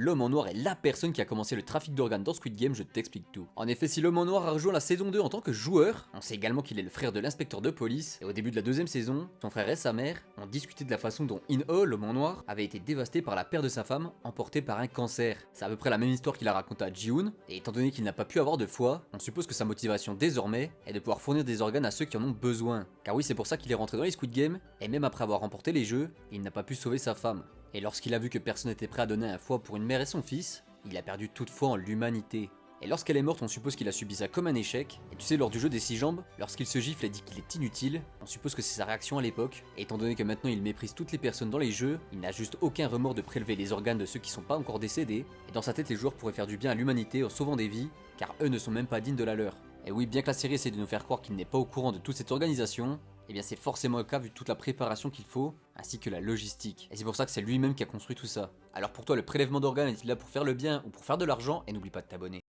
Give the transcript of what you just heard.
l'homme en noir est la personne qui a commencé le trafic d'organes dans Squid Game, je t'explique tout. En effet, si l'homme en noir a rejoint la saison 2 en tant que joueur, on sait également qu'il est le frère de l'inspecteur de police, et au début de la deuxième saison, son frère et sa mère ont discuté de la façon dont In-Oh, l'homme en noir, avait été dévasté par la perte de sa femme, emportée par un cancer. C'est à peu près la même histoire qu'il a raconté à Ji-Hoon, et étant donné qu'il n'a pas pu avoir de foie, on suppose que sa motivation désormais est de pouvoir fournir des organes à ceux qui en ont besoin. Car oui, c'est pour ça qu'il est rentré dans les Squid Game, et même après avoir remporté les jeux, il n'a pas pu sauver sa femme. Et lorsqu'il a vu que personne n'était prêt à donner un foie pour une mère et son fils, il a perdu toute foi en l'humanité. Et lorsqu'elle est morte, on suppose qu'il a subi ça comme un échec. Et tu sais, lors du jeu des 6 jambes, lorsqu'il se gifle et dit qu'il est inutile, on suppose que c'est sa réaction à l'époque. Et étant donné que maintenant il méprise toutes les personnes dans les jeux, il n'a juste aucun remords de prélever les organes de ceux qui sont pas encore décédés. Et dans sa tête, les joueurs pourraient faire du bien à l'humanité en sauvant des vies, car eux ne sont même pas dignes de la leur. Et oui, bien que la série essaie de nous faire croire qu'il n'est pas au courant de toute cette organisation, eh bien c'est forcément le cas vu toute la préparation qu'il faut, ainsi que la logistique. Et c'est pour ça que c'est lui-même qui a construit tout ça. Alors pour toi, le prélèvement d'organes est-il là pour faire le bien ou pour faire de l'argent? Et n'oublie pas de t'abonner.